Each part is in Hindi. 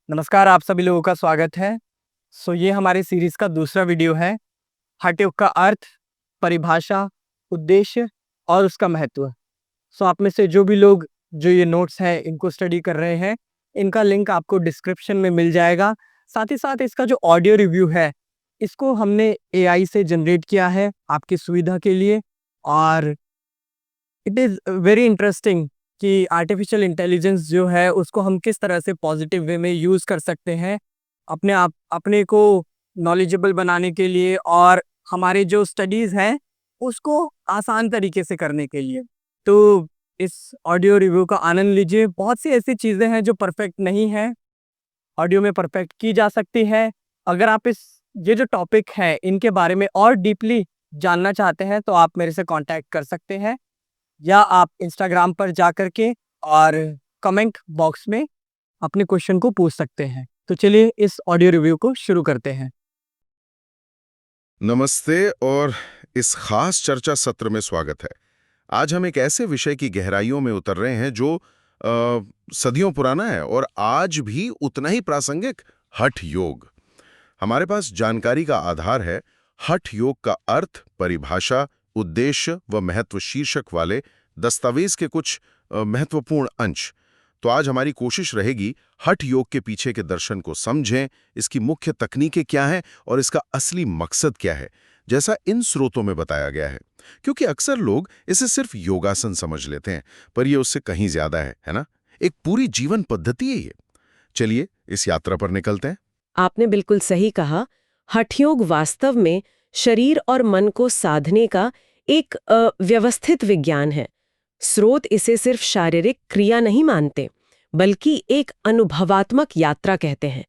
नमस्कार, आप सभी लोगों का स्वागत है। ये हमारे सीरीज का दूसरा वीडियो है। हठ योग का अर्थ, परिभाषा, उद्देश्य और उसका महत्व। आप में से जो भी लोग जो ये नोट्स हैं इनको स्टडी कर रहे हैं, इनका लिंक आपको डिस्क्रिप्शन में मिल जाएगा। साथ ही साथ इसका जो ऑडियो रिव्यू है, इसको हमने एआई से जनरेट किया है आपकी सुविधा के लिए। और इट इज़ वेरी इंटरेस्टिंग कि आर्टिफिशियल इंटेलिजेंस जो है उसको हम किस तरह से पॉजिटिव वे में यूज़ कर सकते हैं अपने को नॉलेजेबल बनाने के लिए, और हमारे जो स्टडीज़ हैं उसको आसान तरीके से करने के लिए। तो इस ऑडियो रिव्यू का आनंद लीजिए। बहुत सी ऐसी चीज़ें हैं जो परफेक्ट नहीं हैं, ऑडियो में परफेक्ट की जा सकती है। अगर आप ये जो टॉपिक है इनके बारे में और डीपली जानना चाहते हैं तो आप मेरे से कांटेक्ट कर सकते हैं, या आप इंस्टाग्राम पर जा कर के और कमेंट बॉक्स में अपने क्वेश्चन को पूछ सकते हैं। तो चलिए इस ऑडियो रिव्यू को शुरू करते हैं। नमस्ते और इस खास चर्चा सत्र में स्वागत है। आज हम एक ऐसे विषय की गहराइयों में उतर रहे हैं जो सदियों पुराना है और आज भी उतना ही प्रासंगिक, हठ योग। हमारे पास जानकारी का आधार है हठ योग का अर्थ, परिभाषा, उद्देश्य व महत्व शीर्षक वाले दस्तावेज के कुछ महत्वपूर्ण अंश। तो आज हमारी कोशिश रहेगी हठ योग के पीछे के दर्शन को समझें, इसकी मुख्य तकनीकें क्या हैं और इसका असली मकसद क्या है, जैसा इन स्रोतों में बताया गया है। क्योंकि अक्सर लोग इसे सिर्फ योगासन समझ लेते हैं, पर यह उससे कहीं ज्यादा है ना? एक पूरी जीवन पद्धति है ये। चलिए इस यात्रा पर निकलते हैं। आपने बिल्कुल सही कहा। हठ योग वास्तव में शरीर और मन को साधने का एक व्यवस्थित विज्ञान है। स्रोत इसे सिर्फ शारीरिक क्रिया नहीं मानते, बल्कि एक अनुभवात्मक यात्रा कहते हैं।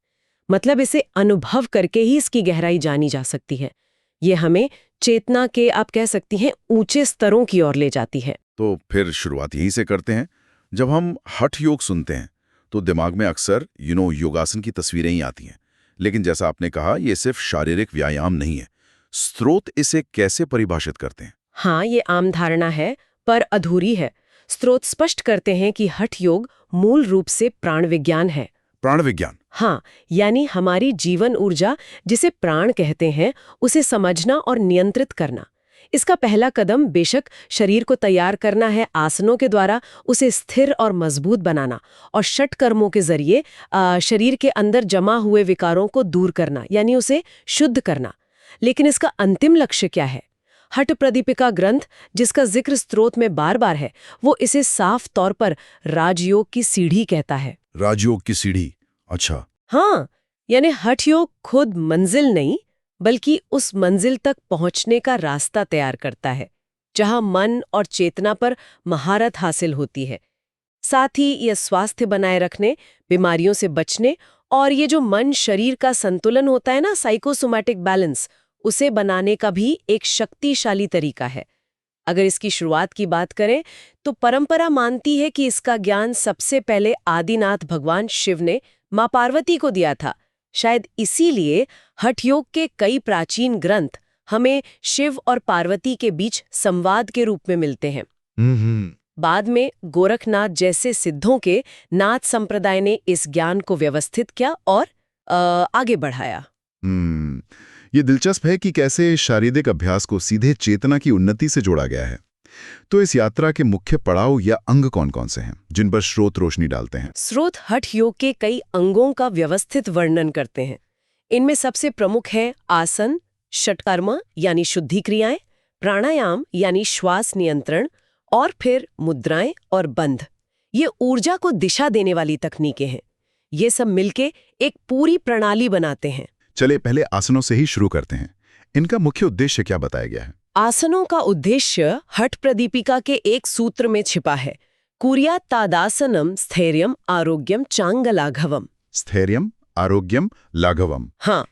मतलब इसे अनुभव करके ही इसकी गहराई जानी जा सकती है। ये हमें चेतना के, आप कह सकती हैं, ऊंचे स्तरों की ओर ले जाती है। तो फिर शुरुआत यहीं से करते हैं। जब हम हठ योग सुनते हैं तो दिमाग में अक्सर योगासन की तस्वीरें ही आती हैं। लेकिन जैसा आपने कहा, यह सिर्फ शारीरिक व्यायाम नहीं है। स्रोत इसे कैसे परिभाषित करते हैं? हाँ, ये आम धारणा है, पर अधूरी है। स्रोत स्पष्ट करते हैं कि हठ योग मूल रूप से प्राण विज्ञान है। प्राण विज्ञान? हाँ, यानी हमारी जीवन ऊर्जा, जिसे प्राण कहते हैं, उसे समझना और नियंत्रित करना। इसका पहला कदम बेशक शरीर को तैयार करना है, आसनों के द्वारा उसे स्थिर और मजबूत बनाना, और षट कर्मों के जरिए शरीर के अंदर जमा हुए विकारों को दूर करना, यानी उसे शुद्ध करना। लेकिन इसका अंतिम लक्ष्य क्या है? हठ प्रदीपिका ग्रंथ, जिसका जिक्र स्रोत में बार बार है, वो इसे साफ तौर पर राजयोग की सीढ़ी कहता है। राजयोग की सीढ़ी? अच्छा। हाँ, यानी हठ योग खुद मंजिल नहीं, बल्कि उस मंजिल तक पहुंचने का रास्ता तैयार करता है, जहां मन और चेतना पर महारत हासिल होती है। साथ ही यह स्वास्थ्य बनाए रखने, बीमारियों से बचने, और ये जो मन शरीर का संतुलन होता है ना, साइकोसोमैटिक बैलेंस, उसे बनाने का भी एक शक्तिशाली तरीका है। अगर इसकी शुरुआत की बात करें तो परंपरा मानती है कि इसका ज्ञान सबसे पहले आदिनाथ भगवान शिव ने मां पार्वती को दिया था। शायद इसीलिए हठ योग के कई प्राचीन ग्रंथ हमें शिव और पार्वती के बीच संवाद के रूप में मिलते हैं। बाद में गोरखनाथ जैसे सिद्धों के नाथ संप्रदाय ने इस ज्ञान को व्यवस्थित किया और आगे बढ़ाया। ये दिलचस्प है कि कैसे शारीरिक अभ्यास को सीधे चेतना की उन्नति से जोड़ा गया है। तो इस यात्रा के मुख्य पड़ाव या अंग कौन-कौन से हैं, जिन पर स्रोत रोशनी डालते हैं? स्रोत हठ योग के कई अंगों का व्यवस्थित वर्णन करते हैं। इनमें सबसे प्रमुख है आसन, षटकर्म यानी शुद्धि क्रियाएं, प्राणायाम यानी श्वास नियंत्रण, और फिर मुद्राएं और बंध। ये ऊर्जा को दिशा देने वाली तकनीकें हैं। ये सब मिलके एक पूरी प्रणाली बनाते हैं। चले पहले आसनों से ही शुरू करते हैं। इनका मुख्य उद्देश्य क्या बताया गया है? आसनों का उद्देश्य हठ प्रदीपिका के एक सूत्र में छिपा है। कुर्यात् तादासनम स्थैर्यम आरोग्यम चांगलाघवम। स्थैर्यम आरोग्यम लाघवम। हाँ,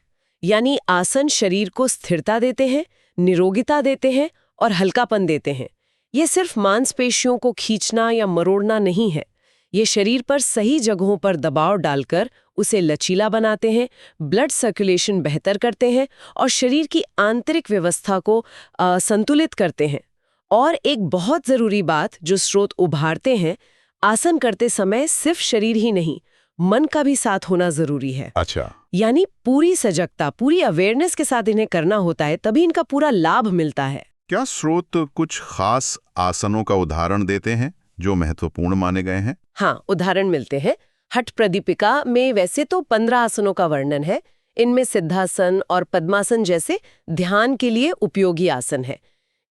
यानी आसन शरीर को स्थिरता देते हैं, निरोगिता देते हैं और हल्कापन देते हैं। ये सिर्फ मांसपेशियों को खींचना या मरोड़ना नहीं है। ये शरीर पर सही जगहों पर दबाव डालकर उसे लचीला बनाते हैं, ब्लड सर्कुलेशन बेहतर करते हैं और शरीर की आंतरिक व्यवस्था को संतुलित करते हैं। और एक बहुत ज़रूरी बात जो स्रोत उभारते हैं, आसन करते समय सिर्फ शरीर ही नहीं, मन का भी साथ होना जरूरी है। अच्छा, यानी पूरी सजगता, पूरी अवेयरनेस के साथ इन्हें करना होता है, तभी इनका पूरा लाभ मिलता है। क्या स्रोत कुछ खास आसनों का उदाहरण देते हैं जो महत्वपूर्ण माने गए हैं? हाँ, उदाहरण मिलते हैं। हठ प्रदीपिका में वैसे तो 15 आसनों का वर्णन है। इनमें सिद्धासन और पद्मासन जैसे ध्यान के लिए उपयोगी आसन है।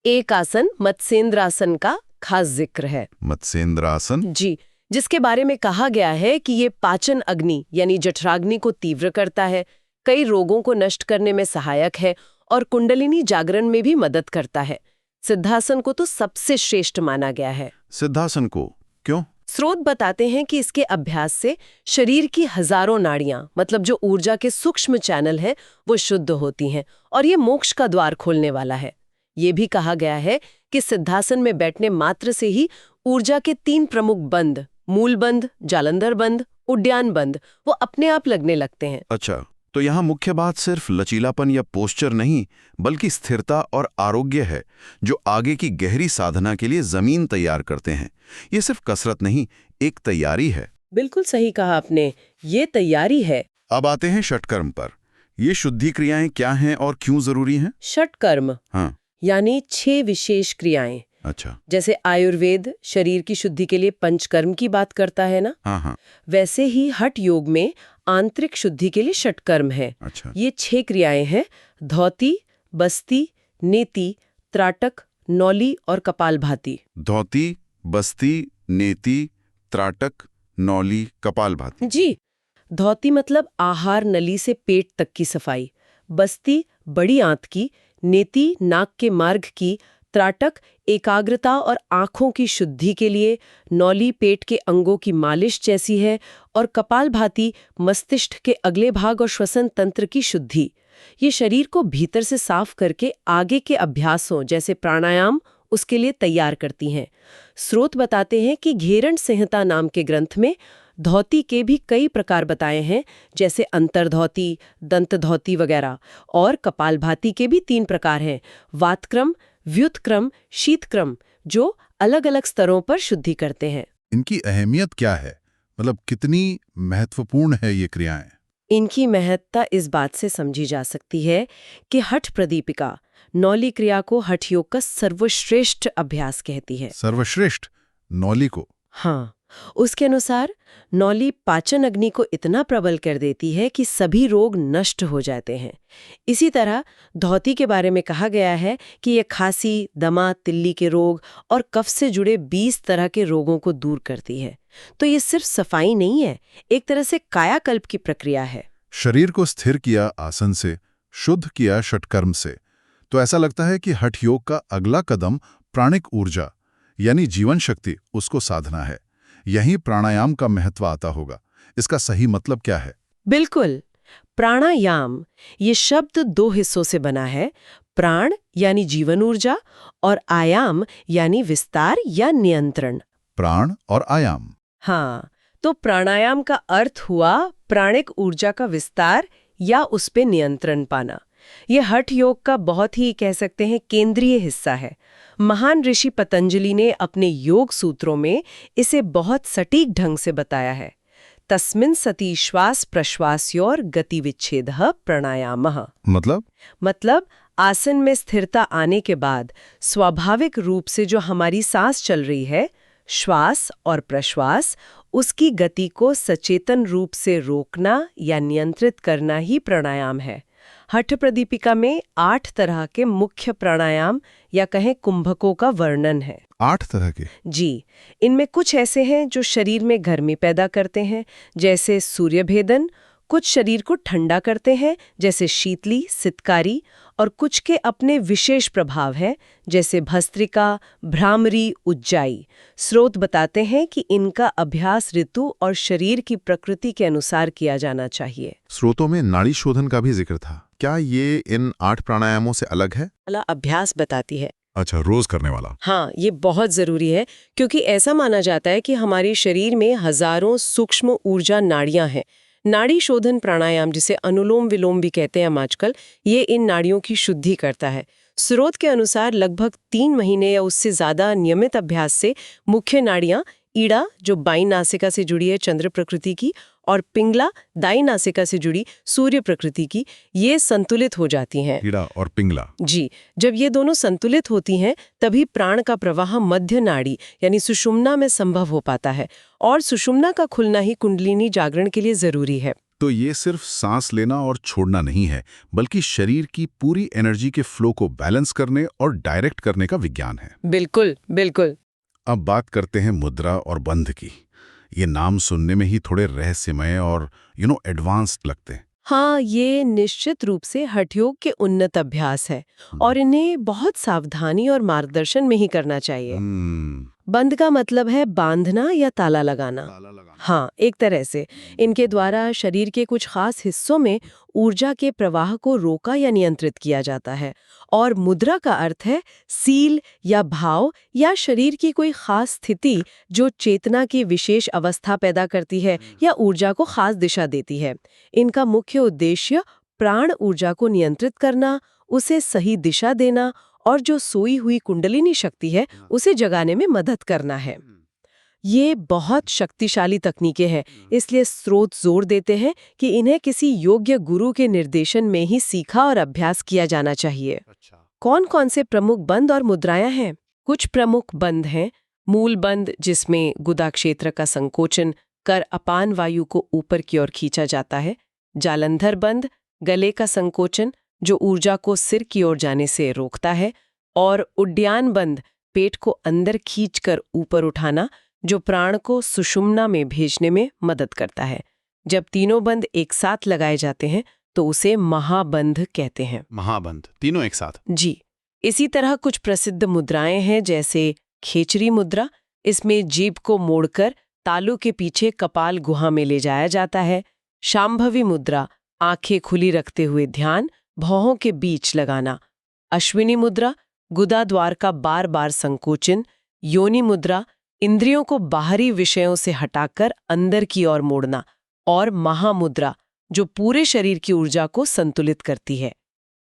एक आसन मत्स्येंद्रासन का खास जिक्र है। मत्स्येंद्रासन? जी, जिसके बारे में कहा गया है कि ये पाचन अग्नि यानी जठराग्नि को तीव्र करता है, कई रोगों को नष्ट करने में सहायक है और कुंडलिनी जागरण में भी मदद करता है। सिद्धासन को तो सबसे श्रेष्ठ माना गया है। सिद्धासन को क्यों? स्रोत बताते हैं कि इसके अभ्यास से शरीर की हजारों नाड़ियां, मतलब जो ऊर्जा के सूक्ष्म चैनल हैं, वो शुद्ध होती हैं और ये मोक्ष का द्वार खोलने वाला है। ये भी कहा गया है कि सिद्धासन में बैठने मात्र से ही ऊर्जा के 3 प्रमुख बंध, मूल बंध, जालंधर बंध, उड्डयन बंध, वो अपने आप लगने लगते हैं। अच्छा, तो यहाँ मुख्य बात सिर्फ लचीलापन या पोस्चर नहीं, बल्कि स्थिरता और आरोग्य है, जो आगे की गहरी साधना के लिए जमीन तैयार करते हैं। ये सिर्फ कसरत नहीं, एक तैयारी है। बिल्कुल सही कहा आपने, ये तैयारी है। अब आते हैं षटकर्म पर। ये शुद्धि क्रियाएं क्या हैं और क्यों जरूरी हैं? षटकर्म हाँ, यानी 6 विशेष क्रियाएं। अच्छा, जैसे आयुर्वेद शरीर की शुद्धि के लिए पंचकर्म की बात करता है ना, हाँ हाँ, वैसे ही हठ योग में आंतरिक शुद्धि के लिए षटकर्म है। अच्छा, ये 6 क्रियाएं हैं: धौती, बस्ती, नेति, त्राटक, नौली और कपालभाति। धौती, बस्ती, नेति, त्राटक, नौली, कपालभाति। जी, धौती मतलब आहार नली से पेट तक की सफाई, बस्ती बड़ी आंत की, नेति नाक के मार्ग की, त्राटक एकाग्रता और आंखों की शुद्धि के लिए, नौली पेट के अंगों की मालिश जैसी है, और कपालभाति मस्तिष्क के अगले भाग और श्वसन तंत्र की शुद्धि। ये शरीर को भीतर से साफ करके आगे के अभ्यासों जैसे प्राणायाम उसके लिए तैयार करती हैं। स्रोत बताते हैं कि घेरण संहिता नाम के ग्रंथ में धौती के भी कई प्रकार बताए हैं, जैसे अंतर्धौती, दंत धौती वगैरह, और कपालभाति के भी 3 प्रकार हैं: वातक्रम, व्युत्क्रम, शीतक्रम, जो अलग अलग स्तरों पर शुद्धि करते हैं। इनकी अहमियत क्या है? मतलब कितनी महत्वपूर्ण है ये क्रियाएं? इनकी महत्ता इस बात से समझी जा सकती है कि हठ प्रदीपिका नौली क्रिया को हठ योग का सर्वश्रेष्ठ अभ्यास कहती है। सर्वश्रेष्ठ नौली को? हाँ, उसके अनुसार नौली पाचन अग्नि को इतना प्रबल कर देती है कि सभी रोग नष्ट हो जाते हैं। इसी तरह धौती के बारे में कहा गया है कि यह खांसी, दमा, तिल्ली के रोग और कफ से जुड़े 20 तरह के रोगों को दूर करती है। तो ये सिर्फ सफाई नहीं है, एक तरह से कायाकल्प की प्रक्रिया है। शरीर को स्थिर किया आसन से, शुद्ध किया षटकर्म से। तो ऐसा लगता है कि हठ योग का अगला कदम प्राणिक ऊर्जा यानी जीवन शक्ति, उसको साधना है। यही प्राणायाम का महत्व आता होगा। इसका सही मतलब क्या है? बिल्कुल, प्राणायाम ये शब्द 2 हिस्सों से बना है: प्राण यानी जीवन ऊर्जा और आयाम यानी विस्तार या नियंत्रण। प्राण और आयाम। हाँ, तो प्राणायाम का अर्थ हुआ प्राणिक ऊर्जा का विस्तार या उस पे नियंत्रण पाना। यह हठ योग का बहुत ही, कह सकते हैं, केंद्रीय हिस्सा है। महान ऋषि पतंजलि ने अपने योग सूत्रों में इसे बहुत सटीक ढंग से बताया है। तस्मिन् सति श्वास प्रश्वासयोर गति विच्छेदः प्राणायामः। मतलब आसन में स्थिरता आने के बाद स्वाभाविक रूप से जो हमारी सांस चल रही है, श्वास और प्रश्वास, उसकी गति को सचेतन रूप से रोकना या नियंत्रित करना ही प्राणायाम है। हठ प्रदीपिका में 8 तरह के मुख्य प्राणायाम या कहें कुंभकों का वर्णन है। 8 तरह के? जी, इनमें कुछ ऐसे हैं जो शरीर में गर्मी पैदा करते हैं, जैसे सूर्य भेदन, कुछ शरीर को ठंडा करते हैं, जैसे शीतली, सितकारी, और कुछ के अपने विशेष प्रभाव हैं, जैसे भस्त्रिका, भ्रामरी, उज्जाई। स्रोत बताते हैं कि इनका अभ्यास ऋतु और शरीर की प्रकृति के अनुसार किया जाना चाहिए। स्रोतों में नाड़ी शोधन का भी जिक्र था। क्या ये इन 8 प्राणायामों से अलग है? अभ्यास बताती है। अच्छा, रोज करने वाला? हाँ, ये बहुत जरूरी है, क्योंकि ऐसा माना जाता है कि हमारे शरीर में हजारों सूक्ष्म ऊर्जा नाड़ियां हैं। नाड़ी शोधन प्राणायाम, जिसे अनुलोम विलोम भी कहते हैं आजकल, ये इन नाड़ियों की शुद्धि करता है। स्रोत के अनुसार लगभग 3 महीने या उससे ज्यादा नियमित अभ्यास से मुख्य नाड़ियां ईड़ा, जो बाईं नासिका से जुड़ी है चंद्र प्रकृति की, और पिंगला दाई नासिका से जुड़ी सूर्य प्रकृति की, ये संतुलित हो जाती हैं। हीड़ा और पिंगला। जी, जब ये दोनों संतुलित होती हैं तभी प्राण का प्रवाह मध्य नाड़ी यानी सुषुम्ना में संभव हो पाता है, और सुषुम्ना का खुलना ही कुंडलिनी जागरण के लिए जरूरी है। तो ये सिर्फ सांस लेना और छोड़ना नहीं है, बल्कि शरीर की पूरी एनर्जी के फ्लो को बैलेंस करने और डायरेक्ट करने का विज्ञान है। बिल्कुल बिल्कुल। अब बात करते हैं मुद्रा और बंध की। ये नाम सुनने में ही थोड़े रहस्यमय और एडवांस्ड लगते हैं। हाँ, ये निश्चित रूप से हठयोग के उन्नत अभ्यास है और इन्हें बहुत सावधानी और मार्गदर्शन में ही करना चाहिए। बंध का मतलब है बांधना या ताला लगाना। हाँ, एक तरह से इनके द्वारा शरीर के कुछ खास हिस्सों में ऊर्जा के प्रवाह को रोका या नियंत्रित किया जाता है। और मुद्रा का अर्थ है सील या भाव या शरीर की कोई खास स्थिति जो चेतना की विशेष अवस्था पैदा करती है या ऊर्जा को खास दिशा देती है। इनका मुख्य उद्देश्य प्राण ऊर्जा को नियंत्रित करना, उसे सही दिशा देना और जो सोई हुई कुंडलिनी शक्ति है उसे जगाने में मदद करना है। ये बहुत शक्तिशाली तकनीकें हैं, इसलिए स्रोत जोर देते हैं कि इन्हें किसी योग्य गुरु के निर्देशन में ही सीखा और अभ्यास किया जाना चाहिए। कौन कौन से प्रमुख बंध और मुद्राएं हैं? कुछ प्रमुख बंध हैं। मूल बंध, जिसमें गुदा क्षेत्र का संकोचन कर अपान वायु को ऊपर की ओर खींचा जाता है। जालंधर बंध, गले का संकोचन जो ऊर्जा को सिर की ओर जाने से रोकता है। और उड्डयन बंध, पेट को अंदर खींचकर ऊपर उठाना जो प्राण को सुषुम्ना में भेजने में मदद करता है। जब तीनों बंध एक साथ लगाए जाते हैं तो उसे महाबंध कहते हैं। महाबंध, तीनों एक साथ। जी। इसी तरह कुछ प्रसिद्ध मुद्राएं हैं, जैसे खेचरी मुद्रा। इसमें जीभ को मोड़कर तालू के पीछे कपाल गुहा में ले जाया जाता है। शांभवी मुद्रा, आंखें खुली रखते हुए ध्यान, भौहों के बीच लगाना। अश्विनी मुद्रा, गुदा द्वार का बार बार संकोचन। योनि मुद्रा, इंद्रियों को बाहरी विषयों से हटाकर अंदर की ओर मोड़ना। और महामुद्रा, जो पूरे शरीर की ऊर्जा को संतुलित करती है।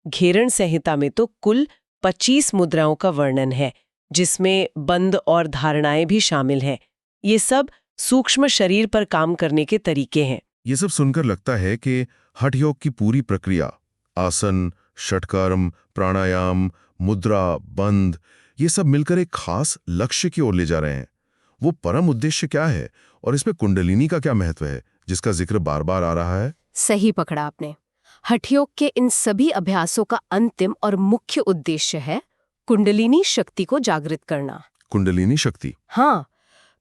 घेरण संहिता में तो कुल 25 मुद्राओं का वर्णन है, जिसमें बंध और धारणाएं भी शामिल हैं। ये सब सूक्ष्म शरीर पर काम करने के तरीके हैं। ये सब सुनकर लगता है कि हठ योग की पूरी प्रक्रिया, आसन, षटकर्म, प्राणायाम, मुद्रा, बंध, ये सब मिलकर एक खास लक्ष्य की ओर ले जा रहे हैं। वो परम उद्देश्य क्या है और इसमें कुंडलिनी का क्या महत्व है, जिसका जिक्र बार बार आ रहा है? सही पकड़ा आपने। हठयोग के इन सभी अभ्यासों का अंतिम और मुख्य उद्देश्य है कुंडलिनी शक्ति को जागृत करना। कुंडलिनी शक्ति? हाँ,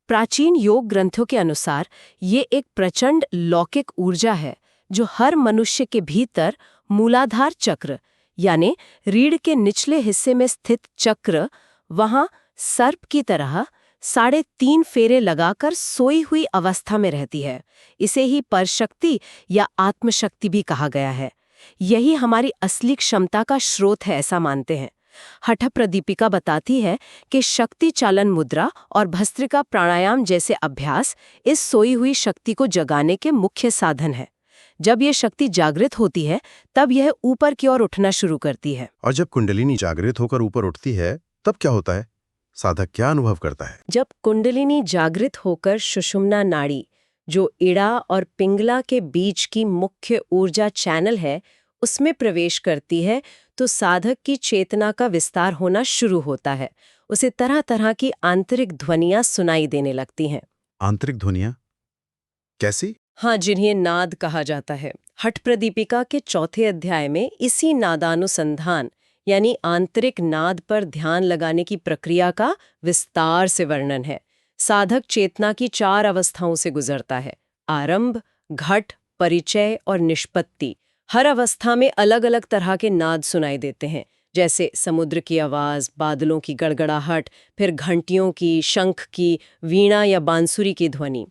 प्राचीन योग ग्रंथों के अनुसार ये एक प्रचंड लौकिक ऊर्जा है जो हर मनुष्य के भीतर मूलाधार चक्र यानी रीढ़ के निचले हिस्से में स्थित चक्र, वहां सर्प की तरह 3.5 फेरे लगाकर सोई हुई अवस्था में रहती है। इसे ही परशक्ति या आत्मशक्ति भी कहा गया है। यही हमारी असली क्षमता का स्रोत है, ऐसा मानते हैं। हठ प्रदीपिका बताती है कि शक्ति चालन मुद्रा और भस्त्रिका प्राणायाम जैसे अभ्यास इस सोई हुई शक्ति को जगाने के मुख्य साधन है। जब ये शक्ति जागृत होती है तब यह ऊपर की ओर उठना शुरू करती है। और जब कुंडलिनी जागृत होकर ऊपर उठती है तब क्या होता है? साधक क्या अनुभव करता है? जब कुंडलिनी जागृत होकर सुषुम्ना नाड़ी, जो इड़ा और पिंगला के बीच की मुख्य ऊर्जा चैनल है, उसमें प्रवेश करती है तो साधक की चेतना का विस्तार होना शुरू होता है। उसे तरह तरह की आंतरिक ध्वनियां सुनाई देने लगती हैं। आंतरिक ध्वनियां कैसी? हाँ, जिन्हें नाद कहा जाता है। हठ प्रदीपिका के 4थे अध्याय में इसी नादानुसंधान यानी आंतरिक नाद पर ध्यान लगाने की प्रक्रिया का विस्तार से वर्णन है। साधक चेतना की 4 अवस्थाओं से गुजरता है: आरंभ, घट, परिचय और निष्पत्ति। हर अवस्था में अलग अलग तरह के नाद सुनाई देते हैं, जैसे समुद्र की आवाज, बादलों की गड़गड़ाहट, फिर घंटियों की, शंख की, वीणा या बांसुरी की ध्वनि।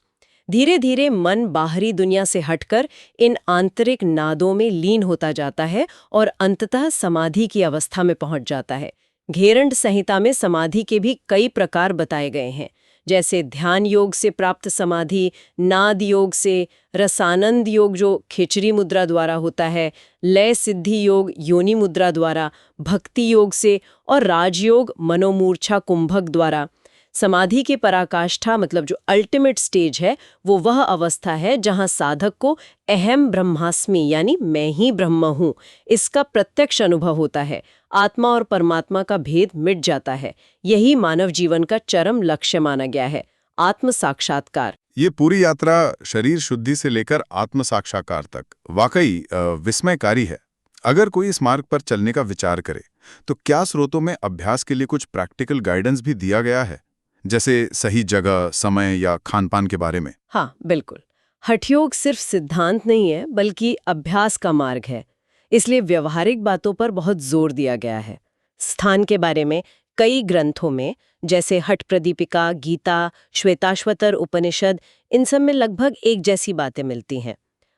धीरे धीरे मन बाहरी दुनिया से हटकर इन आंतरिक नादों में लीन होता जाता है और अंततः समाधि की अवस्था में पहुंच जाता है। घेरंड संहिता में समाधि के भी कई प्रकार बताए गए हैं, जैसे ध्यान योग से प्राप्त समाधि, नाद योग से, रसानंद योग जो खेचरी मुद्रा द्वारा होता है, लय सिद्धि योग योनि मुद्रा द्वारा, भक्ति योग से और राजयोग मनोमूर्छा कुंभक द्वारा। समाधि की पराकाष्ठा मतलब जो अल्टीमेट स्टेज है वो वह अवस्था है जहां साधक को अहम ब्रह्मास्मि यानी मैं ही ब्रह्म हूं इसका प्रत्यक्ष अनुभव होता है। आत्मा और परमात्मा का भेद मिट जाता है। यही मानव जीवन का चरम लक्ष्य माना गया है, आत्म साक्षात्कार। ये पूरी यात्रा शरीर शुद्धि से लेकर आत्म साक्षात्कार तक वाकई विस्मयकारी है। अगर कोई इस मार्ग पर चलने का विचार करे तो क्या स्रोतों में अभ्यास के लिए कुछ प्रैक्टिकल गाइडेंस भी दिया गया है, जैसे सही जगह, समय या खान-पान के बारे में? हाँ, बिल्कुल। हठयोग सिर्फ सिद्धांत नहीं है बल्कि अभ्यास का मार्ग है, इसलिए व्यवहारिक बातों पर बहुत जोर दिया गया है। स्थान के बारे में कई ग्रंथों में जैसे हठ प्रदीपिका, गीता, श्वेताश्वतर उपनिषद, इन सब में लगभग एक जैसी बातें मिलती हैं।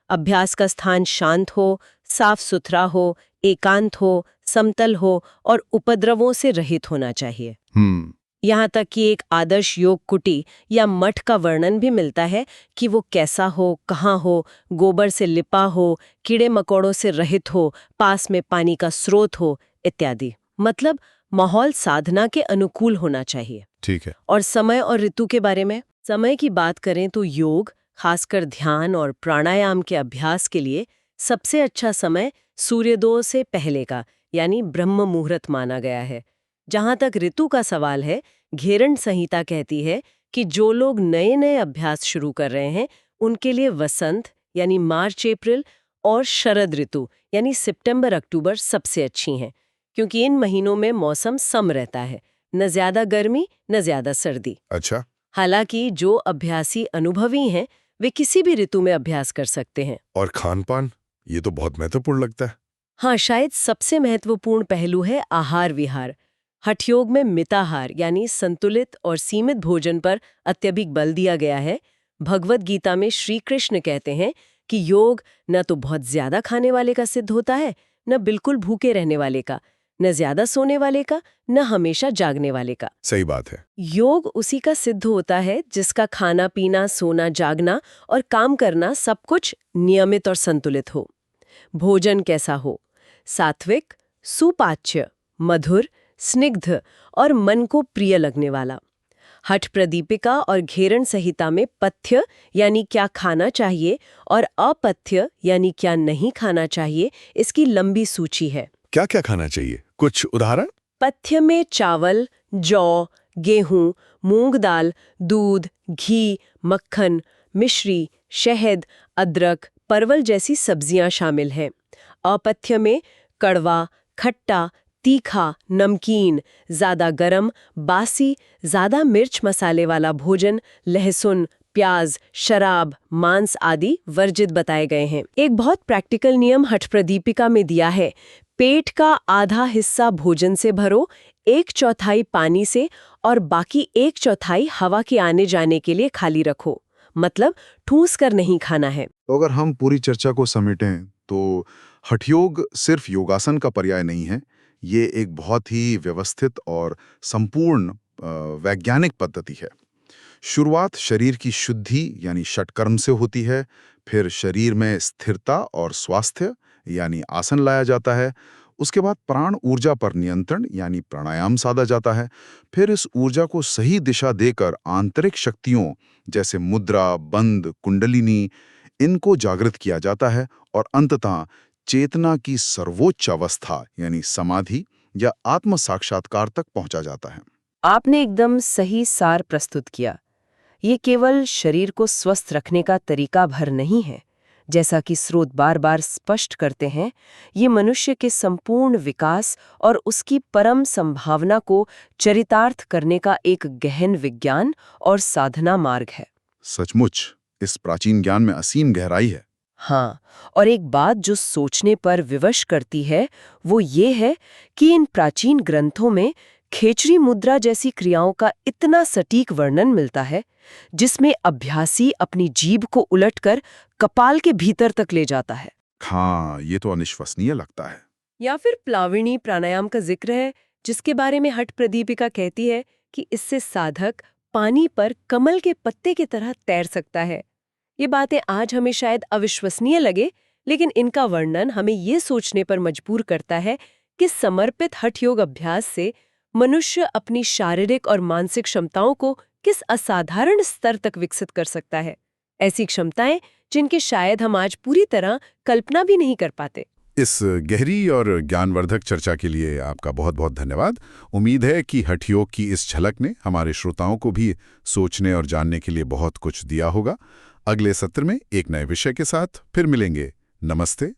अभ्यास का स्थान शांत हो, साफ सुथरा हो, एकांत हो, समतल हो और उपद्रवों से रहित होना चाहिए। यहाँ तक कि एक आदर्श योग कुटी या मठ का वर्णन भी मिलता है कि वो कैसा हो, कहाँ हो, गोबर से लिपा हो, कीड़े मकोड़ों से रहित हो, पास में पानी का स्रोत हो, इत्यादि। मतलब माहौल साधना के अनुकूल होना चाहिए। ठीक है। और समय और ऋतु के बारे में समय की बात करें तो योग, खासकर ध्यान और प्राणायाम के अभ्यास के लिए सबसे अच्छा समय सूर्योदय से पहले का यानी ब्रह्म मुहूर्त माना गया है। जहाँ तक ऋतु का सवाल है, घेरण संहिता कहती है कि जो लोग नए नए अभ्यास शुरू कर रहे हैं उनके लिए वसंत यानी मार्च अप्रैल और शरद ऋतु यानी सितंबर अक्टूबर सबसे अच्छी हैं, क्योंकि इन महीनों में मौसम सम रहता है, न ज्यादा गर्मी न ज्यादा सर्दी। अच्छा। हालांकि जो अभ्यासी अनुभवी हैं वे किसी भी ऋतु में अभ्यास कर सकते हैं। और खान-पान, ये तो बहुत महत्वपूर्ण लगता है। हाँ, शायद सबसे महत्वपूर्ण पहलू है आहार विहार। हठयोग में मिताहार यानी संतुलित और सीमित भोजन पर अत्यधिक बल दिया गया है। भगवद गीता में श्री कृष्ण कहते हैं कि योग न तो बहुत ज्यादा खाने वाले का सिद्ध होता है, न बिल्कुल भूखे रहने वाले का, न ज्यादा सोने वाले का, न हमेशा जागने वाले का। सही बात है। योग उसी का सिद्ध होता है जिसका खाना पीना, सोना, जागना और काम करना सब कुछ नियमित और संतुलित हो। भोजन कैसा हो? सात्विक, सुपाच्य, मधुर, स्निग्ध और मन को प्रिय लगने वाला। हठ प्रदीपिका और घेरण संहिता में पथ्य यानी क्या खाना चाहिए और अपथ्य यानी क्या नहीं खाना चाहिए, इसकी लंबी सूची है। क्या क्या खाना चाहिए? कुछ उदाहरण? पथ्य में चावल, जौ, गेहूं, मूंग दाल, दूध, घी, मक्खन, मिश्री, शहद, अदरक, परवल जैसी सब्जियां शामिल हैं। अपथ्य में कड़वा, खट्टा, तीखा, नमकीन, ज्यादा गरम, बासी, ज्यादा मिर्च मसाले वाला भोजन, लहसुन, प्याज, शराब, मांस आदि वर्जित बताए गए हैं। एक बहुत प्रैक्टिकल नियम हठ प्रदीपिका में दिया है, पेट का आधा हिस्सा भोजन से भरो, 1/4 पानी से और बाकी 1/4 हवा के आने जाने के लिए खाली रखो। मतलब ठूस कर नहीं खाना है। तो अगर हम पूरी चर्चा को समेटें तो हठयोग सिर्फ योगासन का पर्याय नहीं है, ये एक बहुत ही व्यवस्थित और संपूर्ण वैज्ञानिक पद्धति है। शुरुआत शरीर की शुद्धि यानी षटकर्म से होती है, फिर शरीर में स्थिरता और स्वास्थ्य यानी आसन लाया जाता है, उसके बाद प्राण ऊर्जा पर नियंत्रण यानी प्राणायाम साधा जाता है, फिर इस ऊर्जा को सही दिशा देकर आंतरिक शक्तियों जैसे मुद्रा, बंद, कुंडलिनी, इनको जागृत किया जाता है और अंततः चेतना की सर्वोच्च अवस्था यानी समाधि या आत्म साक्षात्कार तक पहुंचा जाता है। आपने एकदम सही सार प्रस्तुत किया। ये केवल शरीर को स्वस्थ रखने का तरीका भर नहीं है, जैसा कि स्रोत बार बार स्पष्ट करते हैं, ये मनुष्य के संपूर्ण विकास और उसकी परम संभावना को चरितार्थ करने का एक गहन विज्ञान और साधना मार्ग है। सचमुच इस प्राचीन ज्ञान में असीम गहराई है। हाँ, और एक बात जो सोचने पर विवश करती है वो ये है कि इन प्राचीन ग्रंथों में खेचरी मुद्रा जैसी क्रियाओं का इतना सटीक वर्णन मिलता है, जिसमें अभ्यासी अपनी जीभ को उलटकर कपाल के भीतर तक ले जाता है। हाँ, ये तो अविश्वसनीय लगता है। या फिर प्लाविनी प्राणायाम का जिक्र है, जिसके बारे में हठ प्रदीपिका कहती है कि इससे साधक पानी पर कमल के पत्ते की तरह तैर सकता है। ये बातें आज हमें शायद अविश्वसनीय लगे, लेकिन इनका वर्णन हमें ये सोचने पर मजबूर करता है कि समर्पित हठ योग अभ्यास से मनुष्य अपनी शारीरिक और मानसिक क्षमताओं को किस असाधारण स्तर तक विकसित कर सकता है। ऐसी क्षमताएं जिनकी शायद हम आज पूरी तरह कल्पना भी नहीं कर पाते। इस गहरी और ज्ञानवर्धक चर्चा के लिए आपका बहुत बहुत धन्यवाद। उम्मीद है कि हठ योग की इस झलक ने हमारे श्रोताओं को भी सोचने और जानने के लिए बहुत कुछ दिया होगा। अगले सत्र में एक नए विषय के साथ फिर मिलेंगे। नमस्ते।